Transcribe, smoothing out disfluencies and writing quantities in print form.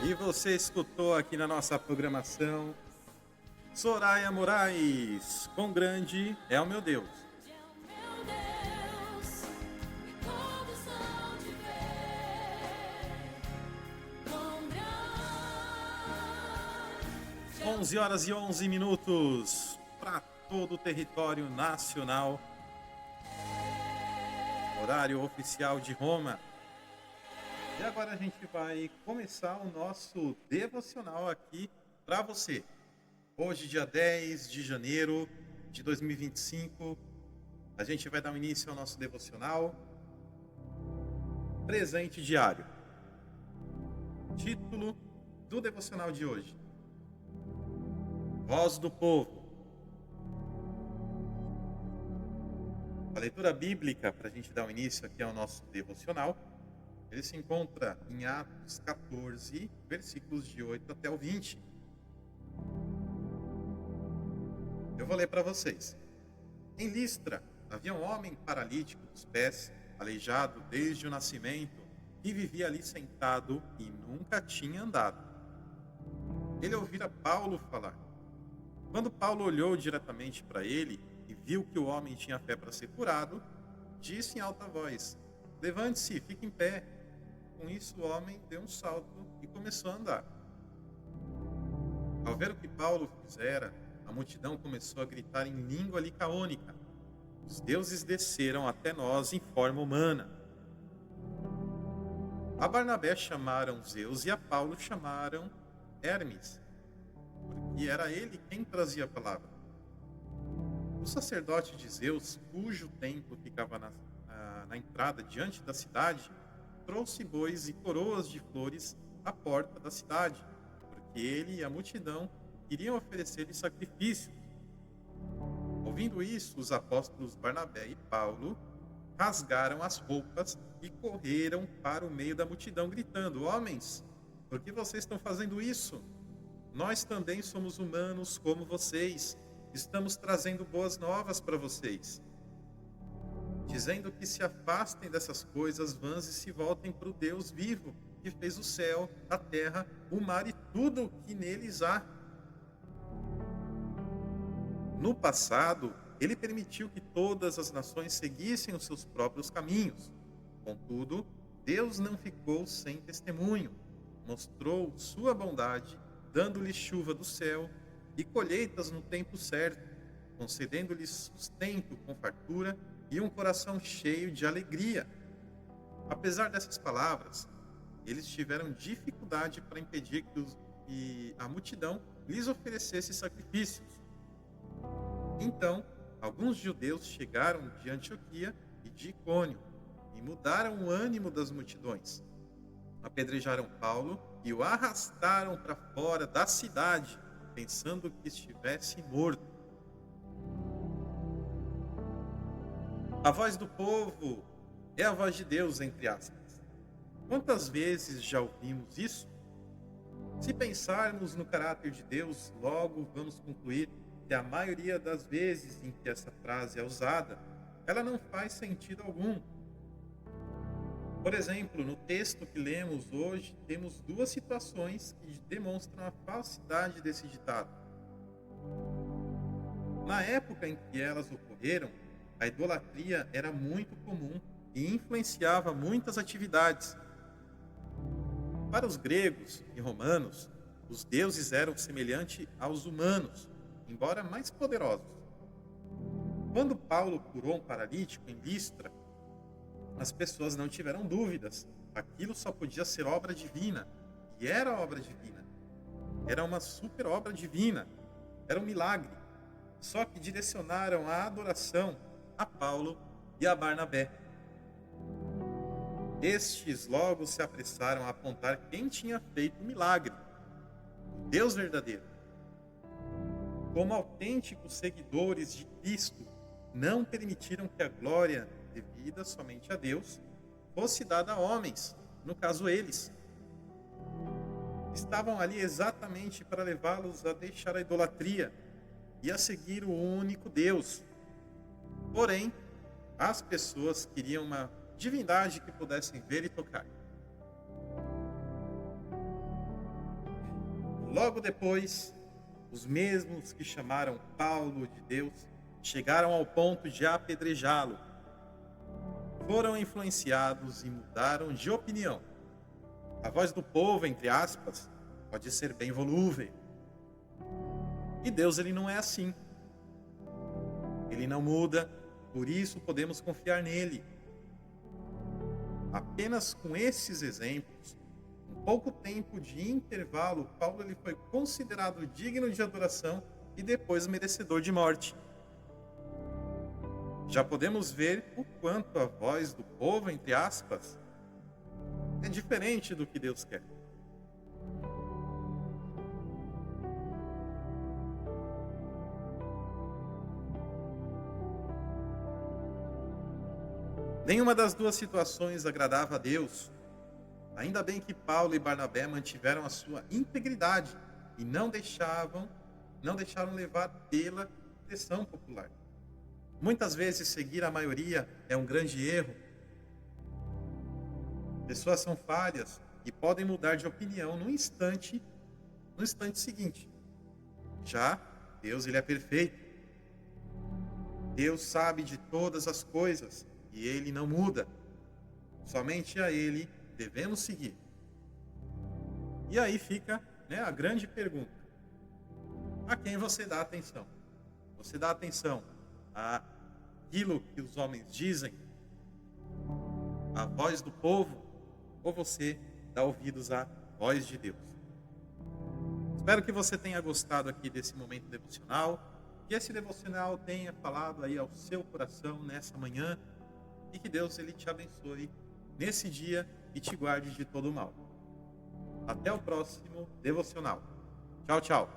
E você escutou aqui na nossa programação Soraya Moraes, quão grande é o meu Deus. Grande é o meu Deus, e todos hão de ver quão grande é 11 horas e 11 minutos para todo o território nacional, horário oficial de Roma. E agora a gente vai começar o nosso devocional aqui para você. Hoje, dia 10 de janeiro de 2025, a gente vai dar um início ao nosso devocional Presente Diário. Título do devocional de hoje: Voz do Povo. A leitura bíblica, para a gente dar um início aqui ao nosso devocional, ele se encontra em Atos 14, versículos de 8 até o 20. Eu vou ler para vocês. Em Listra, havia um homem paralítico dos pés, aleijado desde o nascimento, que vivia ali sentado e nunca tinha andado. Ele ouvira Paulo falar. Quando Paulo olhou diretamente para ele e viu que o homem tinha fé para ser curado, disse em alta voz: Levante-se, fique em pé. Com isso, o homem deu um salto e começou a andar. Ao ver o que Paulo fizera, a multidão começou a gritar em língua licaônica: Os deuses desceram até nós em forma humana. A Barnabé chamaram Zeus e a Paulo chamaram Hermes, porque era ele quem trazia a palavra. O sacerdote de Zeus, cujo templo ficava na entrada diante da cidade, trouxe bois e coroas de flores à porta da cidade, porque ele e a multidão queriam oferecer-lhe sacrifícios. Ouvindo isso, os apóstolos Barnabé e Paulo rasgaram as roupas e correram para o meio da multidão, gritando: Homens, por que vocês estão fazendo isso? Nós também somos humanos como vocês. Estamos trazendo boas novas para vocês, dizendo que se afastem dessas coisas vãs e se voltem para o Deus vivo, que fez o céu, a terra, o mar e tudo o que neles há. No passado, ele permitiu que todas as nações seguissem os seus próprios caminhos. Contudo, Deus não ficou sem testemunho. Mostrou sua bondade, dando-lhes chuva do céu e colheitas no tempo certo, concedendo-lhes sustento com fartura e um coração cheio de alegria. Apesar dessas palavras, eles tiveram dificuldade para impedir que a multidão lhes oferecesse sacrifícios. Então, alguns judeus chegaram de Antioquia e de Icônio e mudaram o ânimo das multidões. Apedrejaram Paulo e o arrastaram para fora da cidade, pensando que estivesse morto. A voz do povo é a voz de Deus, entre aspas. Quantas vezes já ouvimos isso? Se pensarmos no caráter de Deus, logo vamos concluir que a maioria das vezes em que essa frase é usada, ela não faz sentido algum. Por exemplo, no texto que lemos hoje, temos duas situações que demonstram a falsidade desse ditado. Na época em que elas ocorreram, a idolatria era muito comum e influenciava muitas atividades. Para os gregos e romanos, os deuses eram semelhantes aos humanos, embora mais poderosos. Quando Paulo curou um paralítico em Listra, as pessoas não tiveram dúvidas. Aquilo só podia ser obra divina. E era obra divina. Era uma super obra divina. Era um milagre. Só que direcionaram a adoração a Paulo e a Barnabé. Estes logo se apressaram a apontar quem tinha feito o milagre: o Deus verdadeiro. Como autênticos seguidores de Cristo, não permitiram que a glória devida somente a Deus fosse dada a homens, no caso eles. Estavam ali exatamente para levá-los a deixar a idolatria e a seguir o único Deus. Porém, as pessoas queriam uma divindade que pudessem ver e tocar. Logo depois, os mesmos que chamaram Paulo de Deus chegaram ao ponto de apedrejá-lo. Foram influenciados e mudaram de opinião. A voz do povo, entre aspas, pode ser bem volúvel. E Deus, ele não é assim. Ele não muda, por isso podemos confiar nele. Apenas com esses exemplos, em pouco tempo de intervalo, Paulo ele foi considerado digno de adoração e depois merecedor de morte. Já podemos ver o quanto a voz do povo, entre aspas, é diferente do que Deus quer. Nenhuma das duas situações agradava a Deus. Ainda bem que Paulo e Barnabé mantiveram a sua integridade e não deixaram levar pela pressão popular. Muitas vezes seguir a maioria é um grande erro. Pessoas são falhas e podem mudar de opinião no instante seguinte. Já Deus, ele é perfeito. Deus sabe de todas as coisas e ele não muda. Somente a ele devemos seguir. E aí fica, a grande pergunta: a quem você dá atenção? Você dá atenção àquilo que os homens dizem, à voz do povo, ou você dá ouvidos à voz de Deus? Espero que você tenha gostado aqui desse momento devocional, que esse devocional tenha falado aí ao seu coração nessa manhã, e que Deus ele te abençoe nesse dia e te guarde de todo o mal. Até o próximo devocional. Tchau, tchau.